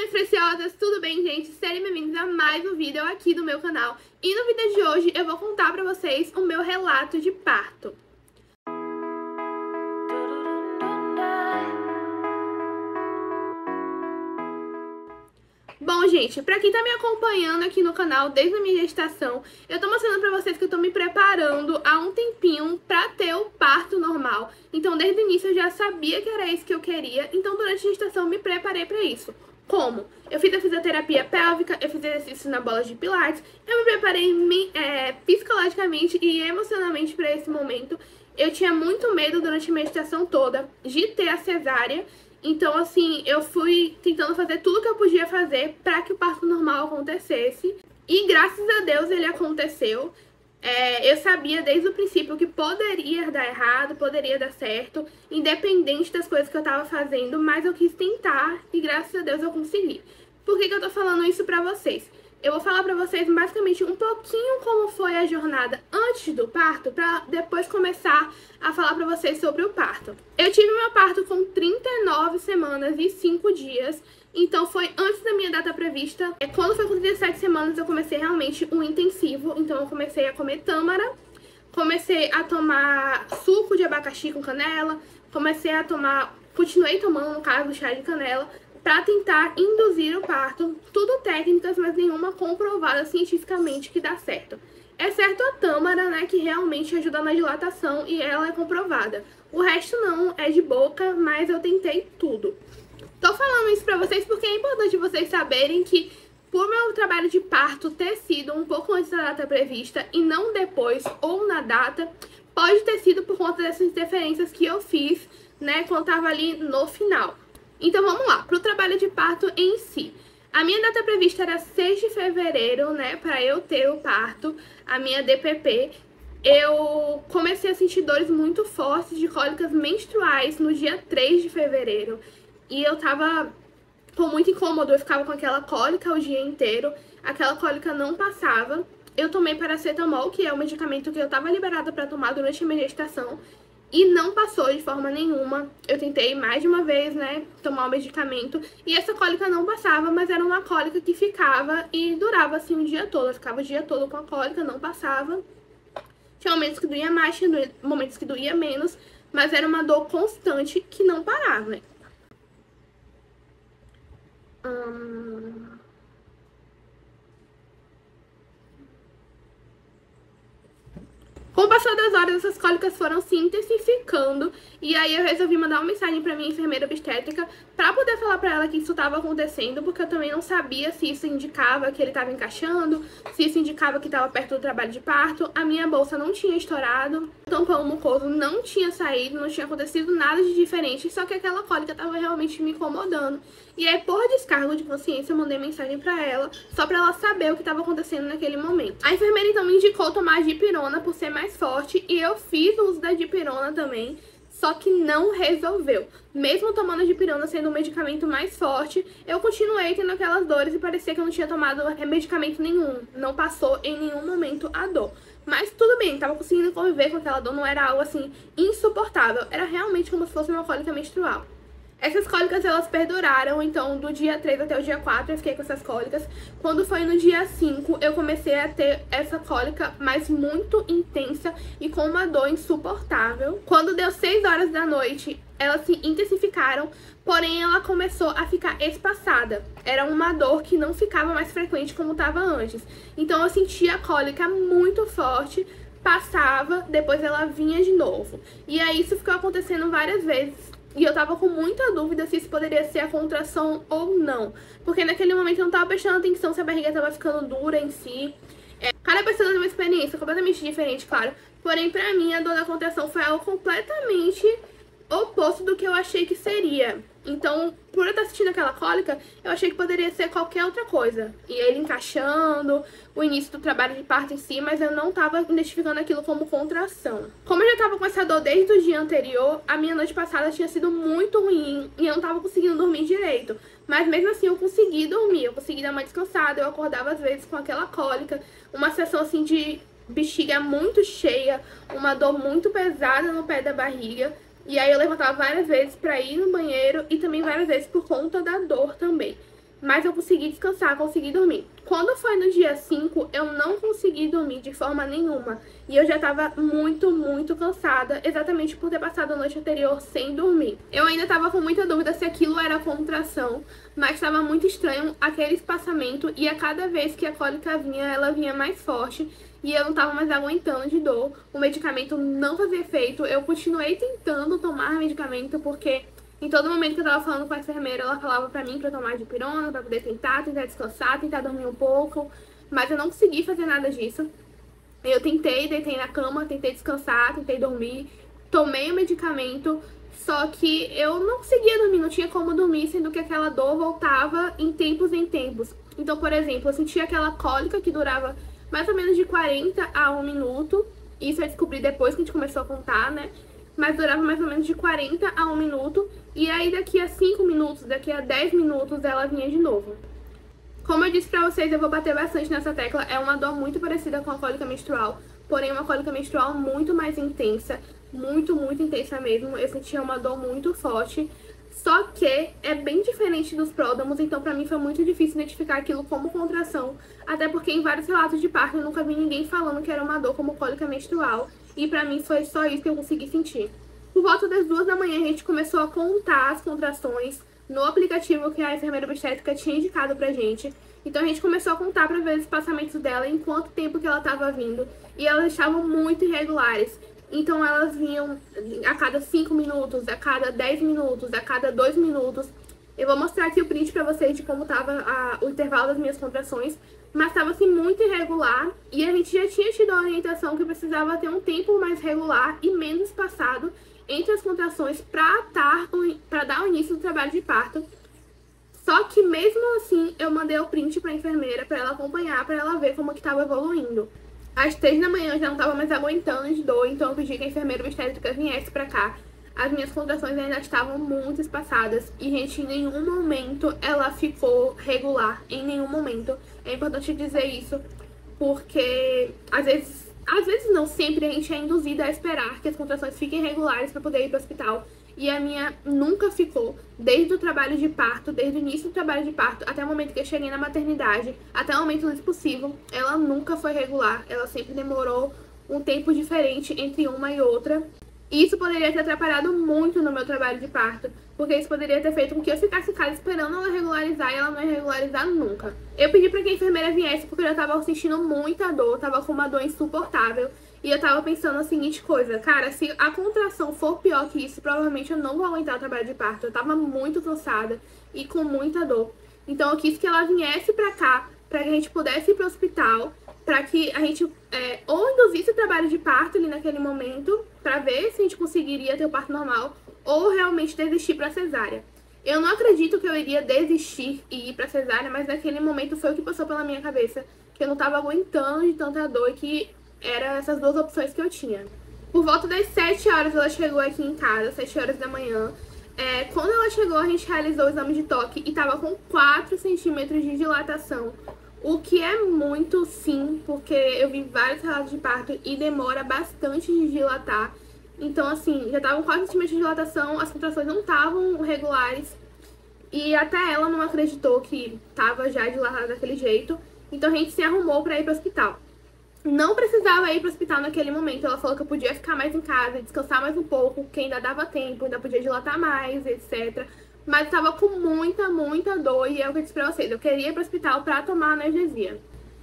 minhas preciosas, tudo bem, gente? Sejam bem-vindos a mais um vídeo aqui do meu canal. E no vídeo de hoje eu vou contar pra vocês o meu relato de parto. Bom, gente, pra quem tá me acompanhando aqui no canal desde a minha gestação, eu tô mostrando pra vocês que eu tô me preparando há um tempinho pra ter o parto normal. Então, desde o início eu já sabia que era isso que eu queria, então durante a gestação eu me preparei pra isso. Como? Eu fiz a fisioterapia pélvica, eu fiz exercício na bola de pilates, eu me preparei psicologicamente e emocionalmente pra esse momento. Eu tinha muito medo durante a minha gestação toda de ter a cesárea. Então, assim, eu fui tentando fazer tudo que eu podia fazer para que o parto normal acontecesse. E graças a Deus ele aconteceu. Eu sabia desde o princípio que poderia dar errado, poderia dar certo, independente das coisas que eu tava fazendo, mas eu quis tentar e graças a Deus eu consegui. Por que eu tô falando isso pra vocês? Eu vou falar pra vocês basicamente um pouquinho como foi a jornada antes do parto, pra depois começar a falar pra vocês sobre o parto. Eu tive meu parto com 39 semanas e 5 dias, então foi antes da minha data prevista. Quando foi com 37 semanas eu comecei realmente um intensivo, então eu comecei a comer tâmara, comecei a tomar suco de abacaxi com canela, continuei tomando, no caso, chá de canela, para tentar induzir o parto. Tudo técnicas, mas nenhuma comprovada cientificamente que dá certo. Exceto a tâmara, né, que realmente ajuda na dilatação e ela é comprovada. O resto não, é de boca, mas eu tentei tudo. Tô falando isso pra vocês porque é importante vocês saberem que, por meu trabalho de parto ter sido um pouco antes da data prevista e não depois ou na data, pode ter sido por conta dessas interferências que eu fiz, né, quando tava ali no final. Então vamos lá, pro trabalho de parto em si. A minha data prevista era 6 de fevereiro, né, pra eu ter o parto, a minha DPP. Eu comecei a sentir dores muito fortes de cólicas menstruais no dia 3 de fevereiro. E eu tava com muito incômodo, eu ficava com aquela cólica o dia inteiro, aquela cólica não passava. Eu tomei paracetamol, que é o medicamento que eu tava liberada pra tomar durante a minha gestação, e não passou de forma nenhuma. Eu tentei mais de uma vez, né, tomar o medicamento, e essa cólica não passava, mas era uma cólica que ficava e durava assim o dia todo. Eu ficava o dia todo com a cólica, não passava. Tinha momentos que doía mais, tinha momentos que doía menos, mas era uma dor constante que não parava, né? Com o passar das horas, essas cólicas foram se intensificando e aí eu resolvi mandar uma mensagem pra minha enfermeira obstétrica pra poder falar pra ela que isso tava acontecendo, porque eu também não sabia se isso indicava que ele tava encaixando, se isso indicava que tava perto do trabalho de parto. A minha bolsa não tinha estourado, o tampão mucoso não tinha saído, não tinha acontecido nada de diferente, só que aquela cólica tava realmente me incomodando. E aí, por descargo de consciência, eu mandei mensagem pra ela, só pra ela saber o que tava acontecendo naquele momento. A enfermeira então me indicou tomar dipirona por ser mais forte, e eu fiz o uso da dipirona também, só que não resolveu. Mesmo tomando a dipirona sendo um medicamento mais forte, eu continuei tendo aquelas dores e parecia que eu não tinha tomado medicamento nenhum. Não passou em nenhum momento a dor. Mas tudo bem, tava conseguindo conviver com aquela dor, não era algo assim insuportável. Era realmente como se fosse uma cólica menstrual. Essas cólicas, elas perduraram, então do dia 3 até o dia 4 eu fiquei com essas cólicas. Quando foi no dia 5, eu comecei a ter essa cólica, mas muito intensa e com uma dor insuportável. Quando deu 6 horas da noite, elas se intensificaram, porém ela começou a ficar espaçada. Era uma dor que não ficava mais frequente como estava antes. Então eu sentia a cólica muito forte, passava, depois ela vinha de novo. E aí isso ficou acontecendo várias vezes. E eu tava com muita dúvida se isso poderia ser a contração ou não. Porque naquele momento eu não tava prestando atenção se a barriga tava ficando dura em si. Cada pessoa tem uma experiência completamente diferente, claro. Porém, pra mim, a dor da contração foi algo completamente oposto do que eu achei que seria. Então, por eu estar sentindo aquela cólica, eu achei que poderia ser qualquer outra coisa. E ele encaixando, o início do trabalho de parto em si, mas eu não tava identificando aquilo como contração. Como eu já tava com essa dor desde o dia anterior, a minha noite passada tinha sido muito ruim e eu não tava conseguindo dormir direito. Mas mesmo assim eu consegui dormir, eu consegui dar uma descansada, eu acordava às vezes com aquela cólica, uma sensação assim de bexiga muito cheia, uma dor muito pesada no pé da barriga. E aí eu levantava várias vezes pra ir no banheiro e também várias vezes por conta da dor também. mas eu consegui descansar, consegui dormir. Quando foi no dia 5, eu não consegui dormir de forma nenhuma. E eu já tava muito, muito cansada, exatamente por ter passado a noite anterior sem dormir. Eu ainda tava com muita dúvida se aquilo era contração, mas tava muito estranho aquele espaçamento e a cada vez que a cólica vinha, ela vinha mais forte. E eu não tava mais aguentando de dor, o medicamento não fazia efeito, eu continuei tentando tomar medicamento porque em todo momento que eu tava falando com a enfermeira, ela falava pra mim pra eu tomar dipirona, pra poder tentar descansar, tentar dormir um pouco, mas eu não consegui fazer nada disso. Eu tentei, deitei na cama, tentei descansar, tentei dormir, tomei o medicamento, só que eu não conseguia dormir, não tinha como dormir, sendo que aquela dor voltava em tempos. Então, por exemplo, eu sentia aquela cólica que durava mais ou menos de 40 a 1 minuto, isso eu descobri depois que a gente começou a contar, né? Mas durava mais ou menos de 40 a 1 minuto, e aí daqui a 5 minutos, daqui a 10 minutos, ela vinha de novo. Como eu disse pra vocês, eu vou bater bastante nessa tecla, é uma dor muito parecida com a cólica menstrual, porém uma cólica menstrual muito mais intensa, muito, muito intensa mesmo. Eu sentia uma dor muito forte, só que é bem diferente dos pródromos, então pra mim foi muito difícil identificar aquilo como contração, até porque em vários relatos de parto eu nunca vi ninguém falando que era uma dor como cólica menstrual, e pra mim foi só isso que eu consegui sentir. Por volta das 2 da manhã a gente começou a contar as contrações no aplicativo que a enfermeira obstétrica tinha indicado pra gente. Então a gente começou a contar pra ver os espaçamentos dela, em quanto tempo que ela tava vindo, e elas estavam muito irregulares. Então elas vinham a cada 5 minutos, a cada 10 minutos, a cada 2 minutos. Eu vou mostrar aqui o print pra vocês de como tava o intervalo das minhas contrações, mas tava assim muito irregular, e a gente já tinha tido a orientação que precisava ter um tempo mais regular e menos espaçado entre as contrações pra dar o início do trabalho de parto. Só que mesmo assim eu mandei o print pra enfermeira pra ela acompanhar, pra ela ver como que tava evoluindo. Às 3 da manhã eu já não tava mais aguentando de dor, então eu pedi que a enfermeira obstétrica viesse pra cá. As minhas contrações ainda estavam muito espaçadas e, gente, em nenhum momento ela ficou regular, em nenhum momento. É importante dizer isso, porque às vezes não, sempre a gente é induzida a esperar que as contrações fiquem regulares pra poder ir pro hospital. E a minha nunca ficou, desde o trabalho de parto, desde o início do trabalho de parto, até o momento que eu cheguei na maternidade, até o momento do expulsivo, ela nunca foi regular. Ela sempre demorou um tempo diferente entre uma e outra. E isso poderia ter atrapalhado muito no meu trabalho de parto, porque isso poderia ter feito com que eu ficasse em casa esperando ela regularizar e ela não ia regularizar nunca. Eu pedi pra que a enfermeira viesse porque eu já tava sentindo muita dor, tava com uma dor insuportável. E eu tava pensando a seguinte coisa, cara, se a contração for pior que isso, provavelmente eu não vou aguentar o trabalho de parto. Eu tava muito cansada e com muita dor. Então eu quis que ela viesse pra cá, pra que a gente pudesse ir pro hospital, pra que a gente ou induzisse o trabalho de parto ali naquele momento, pra ver se a gente conseguiria ter o parto normal, ou realmente desistir pra cesárea. Eu não acredito que eu iria desistir e ir pra cesárea, mas naquele momento foi o que passou pela minha cabeça, que eu não tava aguentando de tanta dor e que eram essas duas opções que eu tinha. Por volta das 7 horas ela chegou aqui em casa, 7 horas da manhã. Quando ela chegou, a gente realizou o exame de toque e tava com 4 centímetros de dilatação. O que é muito, sim, porque eu vi vários relatos de parto e demora bastante de dilatar. Então, assim, já estavam 4 centímetros de dilatação, as contrações não estavam regulares. E até ela não acreditou que tava já dilatada daquele jeito. Então a gente se arrumou pra ir pro hospital. Não precisava ir pro hospital naquele momento. Ela falou que eu podia ficar mais em casa, descansar mais um pouco, que ainda dava tempo, ainda podia dilatar mais, etc. Mas tava com muita, muita dor e é o que eu disse pra vocês. Eu queria ir pro hospital pra tomar analgesia.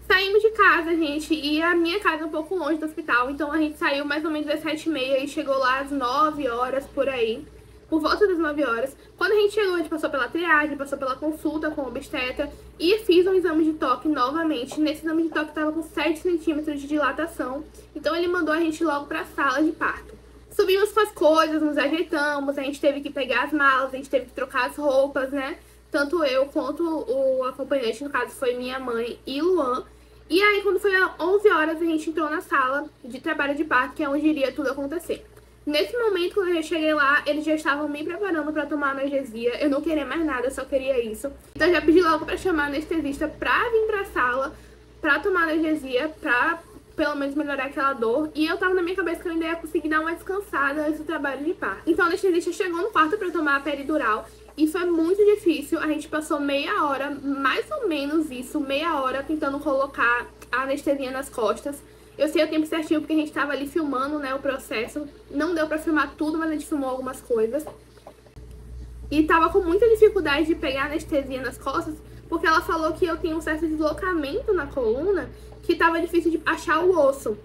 Saímos de casa, gente, e a minha casa é um pouco longe do hospital. Então a gente saiu mais ou menos às 7h30 e chegou lá às 9 horas, por aí. Por volta das 9 horas. Quando a gente chegou, a gente passou pela triagem, passou pela consulta com o obstetra e fiz um exame de toque novamente. Nesse exame de toque tava com 7 centímetros de dilatação, então ele mandou a gente logo pra sala de parto. Subimos com as coisas, nos ajeitamos, a gente teve que pegar as malas, a gente teve que trocar as roupas, né? Tanto eu quanto o acompanhante, no caso foi minha mãe e Luan. E aí, quando foi às 11 horas, a gente entrou na sala de trabalho de parto, que é onde iria tudo acontecer. Nesse momento, quando eu cheguei lá, eles já estavam me preparando pra tomar analgesia. Eu não queria mais nada, eu só queria isso. Então eu já pedi logo pra chamar a anestesista pra vir pra sala, pra tomar analgesia, pra pelo menos melhorar aquela dor. E eu tava na minha cabeça que eu ainda ia conseguir dar uma descansada antes do trabalho de parto. Então a anestesista chegou no quarto pra tomar a peridural. E foi muito difícil, a gente passou meia hora, mais ou menos isso, meia hora tentando colocar a anestesia nas costas. Eu sei o tempo certinho porque a gente tava ali filmando, né, o processo. Não deu pra filmar tudo, mas a gente filmou algumas coisas. E tava com muita dificuldade de pegar a anestesia nas costas, porque ela falou que eu tinha um certo deslocamento na coluna, que tava difícil de achar o osso.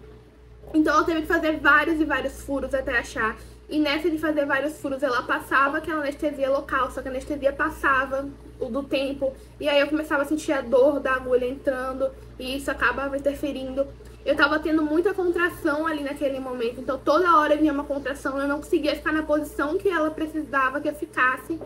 Então ela teve que fazer vários e vários furos até achar. E nessa de fazer vários furos, ela passava aquela anestesia local, só que a anestesia passava o do tempo. E aí eu começava a sentir a dor da agulha entrando, e isso acabava interferindo. Eu tava tendo muita contração ali naquele momento, então toda hora vinha uma contração, eu não conseguia ficar na posição que ela precisava que eu ficasse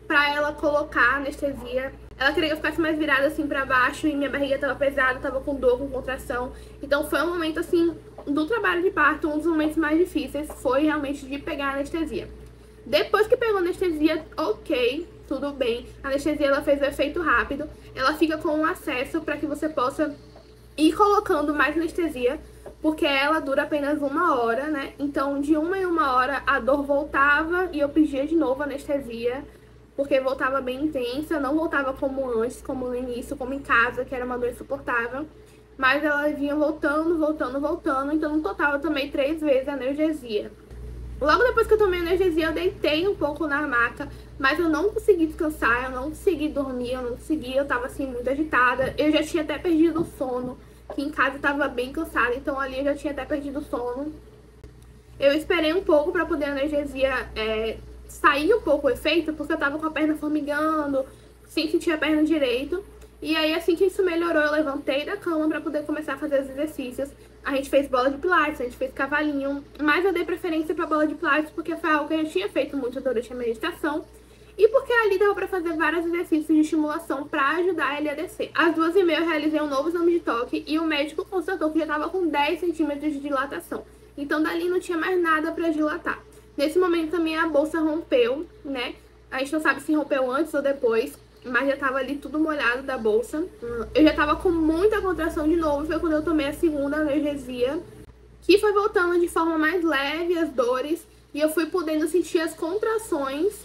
pra ela colocar a anestesia. Ela queria que eu ficasse mais virada assim pra baixo, e minha barriga tava pesada, tava com dor, com contração. Então foi um momento assim, do trabalho de parto, um dos momentos mais difíceis foi realmente de pegar a anestesia. Depois que pegou a anestesia, ok, tudo bem. A anestesia ela fez o efeito rápido, ela fica com um acesso pra que você possa ir colocando mais anestesia, porque ela dura apenas 1 hora, né? Então de 1 em 1 hora a dor voltava e eu pedia de novo anestesia, porque voltava bem intensa, não voltava como antes, como no início, como em casa, que era uma dor insuportável. Mas ela vinha voltando, voltando, voltando, então no total eu tomei 3 vezes a analgesia. Logo depois que eu tomei a analgesia, eu deitei um pouco na maca, mas eu não consegui descansar, eu não consegui dormir, eu não consegui, eu tava assim muito agitada. Eu já tinha até perdido o sono, que em casa eu tava bem cansada, então ali eu já tinha até perdido o sono. Eu esperei um pouco pra poder a analgesia sair um pouco o efeito, porque eu tava com a perna formigando, sem sentir a perna direito. E aí, assim que isso melhorou, eu levantei da cama pra poder começar a fazer os exercícios. A gente fez bola de pilates, a gente fez cavalinho, mas eu dei preferência pra bola de pilates porque foi algo que eu já tinha feito muito durante a meditação. E porque ali dava pra fazer vários exercícios de estimulação pra ajudar ele a descer. Às 2h30 eu realizei um novo exame de toque e o médico constatou que já tava com 10 centímetros de dilatação. Então dali não tinha mais nada pra dilatar. Nesse momento também a bolsa rompeu, né? A gente não sabe se rompeu antes ou depois, mas já tava ali tudo molhado da bolsa. Eu já tava com muita contração de novo, foi quando eu tomei a segunda analgesia, que foi voltando de forma mais leve as dores, e eu fui podendo sentir as contrações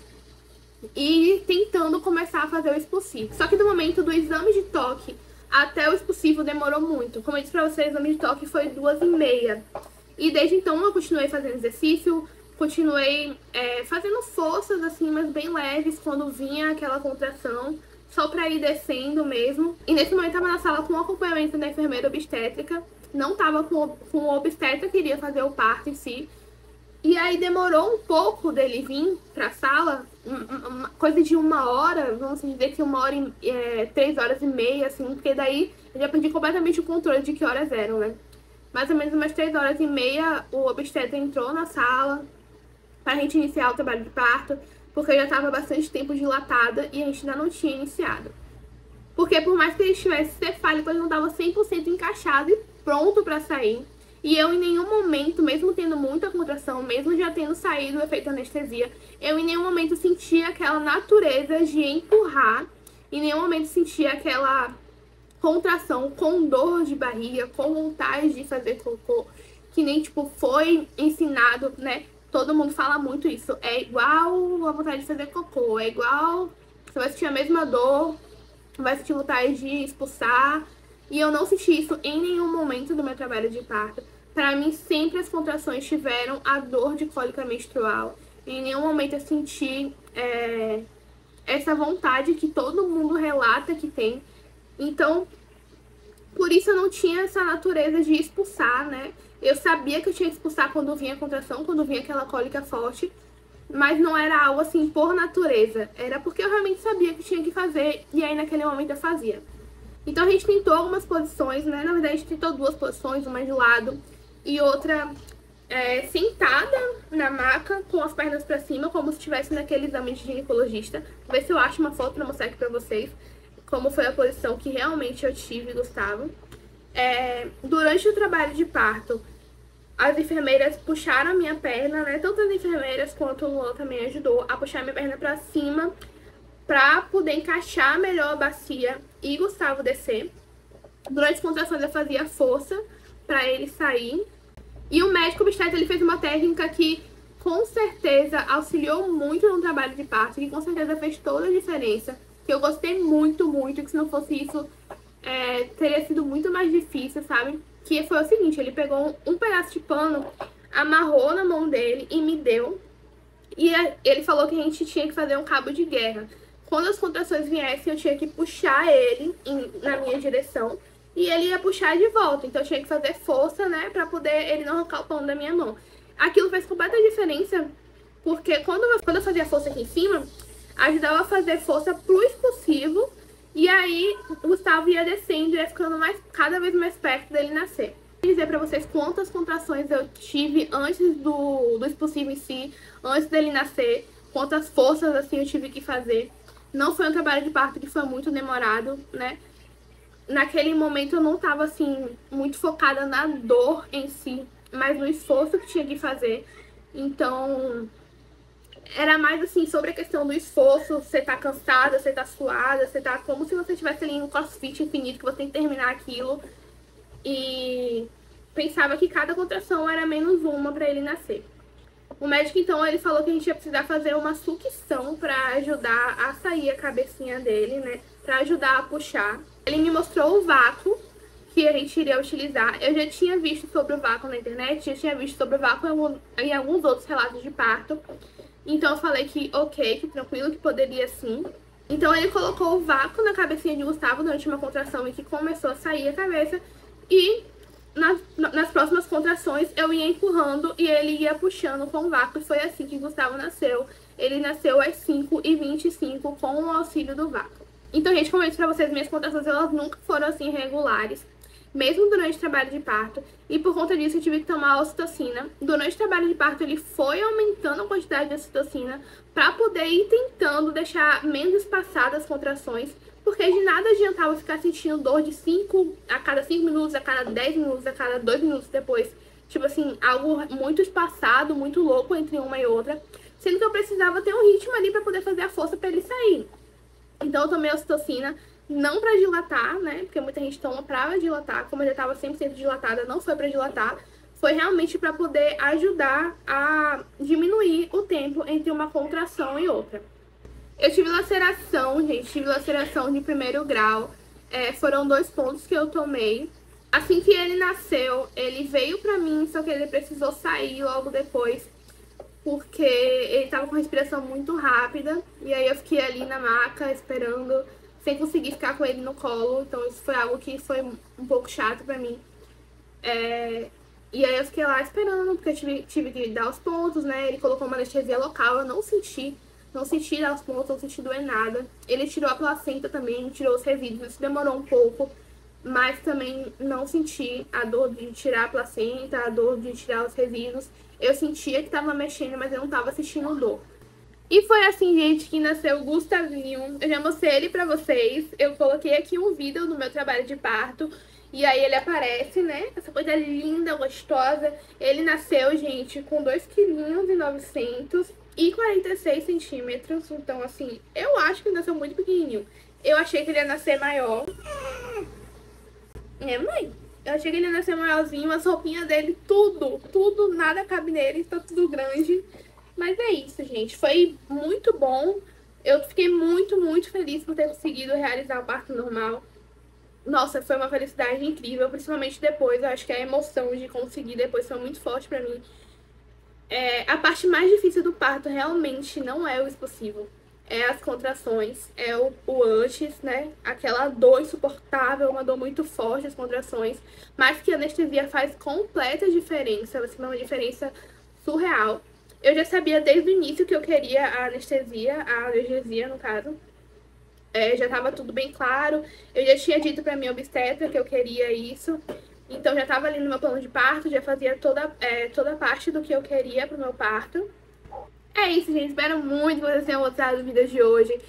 e tentando começar a fazer o expulsivo. Só que do momento do exame de toque até o expulsivo demorou muito. Como eu disse pra vocês, o exame de toque foi 2h30. E desde então eu continuei fazendo exercício, continuei fazendo forças assim, mas bem leves quando vinha aquela contração, só pra ir descendo mesmo. E nesse momento eu tava na sala com o acompanhamento da enfermeira obstétrica, não tava com o obstetra que iria fazer o parto em si. E aí demorou um pouco dele vir pra sala, coisa de 1 hora, vamos dizer que 1 hora e 3h30, assim, porque daí eu já perdi completamente o controle de que horas eram, né? Mais ou menos umas 3h30, o obstetra entrou na sala pra gente iniciar o trabalho de parto, porque eu já tava bastante tempo dilatada e a gente ainda não tinha iniciado. Porque por mais que ele estivesse cefálico, ele não tava 100% encaixado e pronto pra sair. E eu em nenhum momento, mesmo tendo muita contração, mesmo já tendo saído o efeito anestesia, eu em nenhum momento sentia aquela natureza de empurrar, em nenhum momento sentia aquela contração com dor de barriga, com vontade de fazer cocô, que nem, tipo, foi ensinado, né? Todo mundo fala muito isso. É igual a vontade de fazer cocô, é igual, você vai sentir a mesma dor, vai sentir vontade de expulsar. E eu não senti isso em nenhum momento do meu trabalho de parto. Pra mim, sempre as contrações tiveram a dor de cólica menstrual. Em nenhum momento eu senti essa vontade que todo mundo relata que tem. Então, por isso eu não tinha essa natureza de expulsar, né? Eu sabia que eu tinha que expulsar quando vinha a contração, quando vinha aquela cólica forte. Mas não era algo assim por natureza. Era porque eu realmente sabia que tinha que fazer. E aí naquele momento eu fazia. Então a gente tentou algumas posições, né? Na verdade a gente tentou 2 posições, uma de lado e outra sentada na maca, com as pernas pra cima, como se estivesse naquele exame de ginecologista. Vou ver se eu acho uma foto pra mostrar aqui pra vocês como foi a posição que realmente eu tive, Gustavo. Durante o trabalho de parto, as enfermeiras puxaram a minha perna, né? Tanto as enfermeiras quanto o Luan também ajudou a puxar a minha perna pra cima, pra poder encaixar melhor a bacia e Gustavo descer. Durante as contrações eu fazia força pra ele sair. E o médico obstetra, ele fez uma técnica que com certeza auxiliou muito no trabalho de parto, que com certeza fez toda a diferença, que eu gostei muito, muito, que se não fosse isso, teria sido muito mais difícil, sabe? Que foi o seguinte, ele pegou um pedaço de pano, amarrou na mão dele e me deu, e ele falou que a gente tinha que fazer um cabo de guerra. Quando as contrações viessem, eu tinha que puxar ele na minha direção, e ele ia puxar de volta, então eu tinha que fazer força, né, pra poder ele não arrancar o pano da minha mão. Aquilo fez completa diferença, porque quando eu fazia força aqui em cima, ajudava a fazer força pro expulsivo, e aí o Gustavo ia descendo e ia ficando cada vez mais perto dele nascer. Vou dizer pra vocês quantas contrações eu tive antes do expulsivo em si, antes dele nascer, quantas forças assim eu tive que fazer. Não foi um trabalho de parto que foi muito demorado, né? Naquele momento eu não tava assim muito focada na dor em si, mas no esforço que tinha que fazer. Então, era mais assim sobre a questão do esforço, você tá cansada, você tá suada, você tá como se você estivesse ali em um crossfit infinito, que você tem que terminar aquilo. E pensava que cada contração era menos uma pra ele nascer. O médico, então, ele falou que a gente ia precisar fazer uma sucção pra ajudar a sair a cabecinha dele, né? Pra ajudar a puxar. Ele me mostrou o vácuo que a gente iria utilizar. Eu já tinha visto sobre o vácuo na internet, já tinha visto sobre o vácuo em alguns outros relatos de parto. Então eu falei que ok, que tranquilo, que poderia sim. Então ele colocou o vácuo na cabecinha de Gustavo durante uma contração em que começou a sair a cabeça. E nas próximas contrações eu ia empurrando e ele ia puxando com o vácuo. E foi assim que Gustavo nasceu. Ele nasceu às 5h25 com o auxílio do vácuo. Então, gente, como eu disse pra vocês, minhas contrações elas nunca foram assim regulares, mesmo durante o trabalho de parto. E por conta disso eu tive que tomar a ocitocina. Durante o trabalho de parto ele foi aumentando a quantidade de ocitocina pra poder ir tentando deixar menos espaçadas as contrações. Porque de nada adiantava ficar sentindo dor de a cada 5 minutos, a cada 10 minutos, a cada 2 minutos depois. Tipo assim, algo muito espaçado, muito louco entre uma e outra. Sendo que eu precisava ter um ritmo ali pra poder fazer a força pra ele sair. Então eu tomei a ocitocina, não pra dilatar, né? Porque muita gente toma pra dilatar. Como eu já tava 100% dilatada, não foi pra dilatar. Foi realmente pra poder ajudar a diminuir o tempo entre uma contração e outra. Eu tive laceração, gente, tive laceração de 1º grau. Foram 2 pontos que eu tomei. Assim que ele nasceu, ele veio pra mim, só que ele precisou sair logo depois, porque ele tava com respiração muito rápida. E aí eu fiquei ali na maca, esperando, sem conseguir ficar com ele no colo. Então isso foi algo que foi um pouco chato pra mim. E aí eu fiquei lá esperando, porque eu tive que dar os pontos, né? Ele colocou uma anestesia local, eu não senti dar os pontos, não senti doer nada. Ele tirou a placenta também, tirou os resíduos, isso demorou um pouco. Mas também não senti a dor de tirar a placenta, a dor de tirar os resíduos. Eu sentia que tava mexendo, mas eu não tava sentindo dor. E foi assim, gente, que nasceu o Gustavinho. Eu já mostrei ele pra vocês. Eu coloquei aqui um vídeo do meu trabalho de parto. E aí ele aparece, né? Essa coisa linda, gostosa. Ele nasceu, gente, com 2,9 kg e 46 centímetros. Então, assim, eu acho que ele nasceu muito pequenininho. Eu achei que ele ia nascer maior. Mãe? Eu achei que ele ia nascer maiorzinho, as roupinhas dele, tudo, nada cabe nele, tá tudo grande. Mas é isso, gente. Foi muito bom. Eu fiquei muito, muito feliz por ter conseguido realizar o parto normal. Nossa, foi uma felicidade incrível, principalmente depois. Eu acho que a emoção de conseguir depois foi muito forte pra mim. A parte mais difícil do parto realmente não é o expulsivo. É as contrações, é o antes, né? Aquela dor insuportável, uma dor muito forte, as contrações. Mas que a anestesia faz completa diferença, assim, uma diferença surreal. Eu já sabia desde o início que eu queria a analgesia no caso. Já tava tudo bem claro. Eu já tinha dito pra minha obstetra que eu queria isso. Então já tava ali no meu plano de parto, já fazia toda parte do que eu queria pro meu parto. É isso, gente. Espero muito que vocês tenham gostado do vídeo de hoje.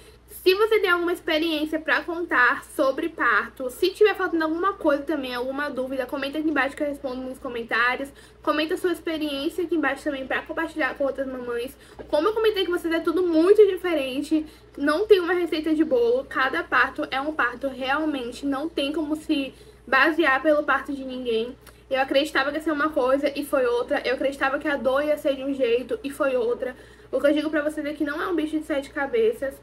Se você tem alguma experiência pra contar sobre parto, se tiver faltando alguma coisa também, alguma dúvida, comenta aqui embaixo que eu respondo nos comentários. Comenta a sua experiência aqui embaixo também pra compartilhar com outras mamães. Como eu comentei com vocês, é tudo muito diferente. Não tem uma receita de bolo. Cada parto é um parto realmente. Não tem como se basear pelo parto de ninguém. Eu acreditava que ia ser uma coisa e foi outra. Eu acreditava que a dor ia ser de um jeito e foi outra. O que eu digo pra vocês é que não é um bicho de 7 cabeças.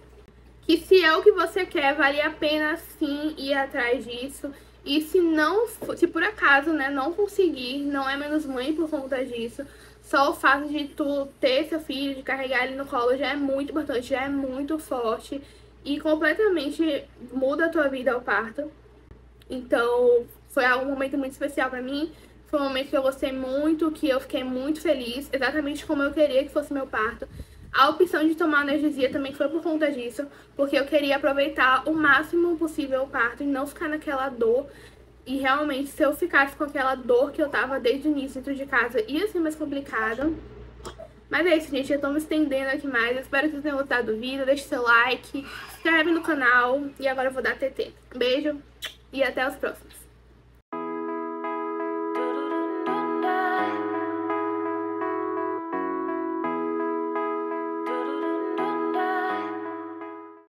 Que se é o que você quer, vale a pena sim ir atrás disso. E se não, se por acaso, né, não conseguir, não é menos mãe por conta disso. Só o fato de tu ter seu filho, de carregar ele no colo já é muito importante, já é muito forte. E completamente muda a tua vida ao parto. Então, foi um momento muito especial pra mim. Foi um momento que eu gostei muito, que eu fiquei muito feliz, exatamente como eu queria que fosse meu parto. A opção de tomar analgesia também foi por conta disso, porque eu queria aproveitar o máximo possível o parto e não ficar naquela dor. E realmente, se eu ficasse com aquela dor que eu tava desde o início dentro de casa, ia ser mais complicado. Mas é isso, gente, eu tô me estendendo aqui mais. Eu espero que vocês tenham gostado do vídeo. Deixe seu like, se inscreve no canal. E agora eu vou dar TT. Beijo e até os próximos.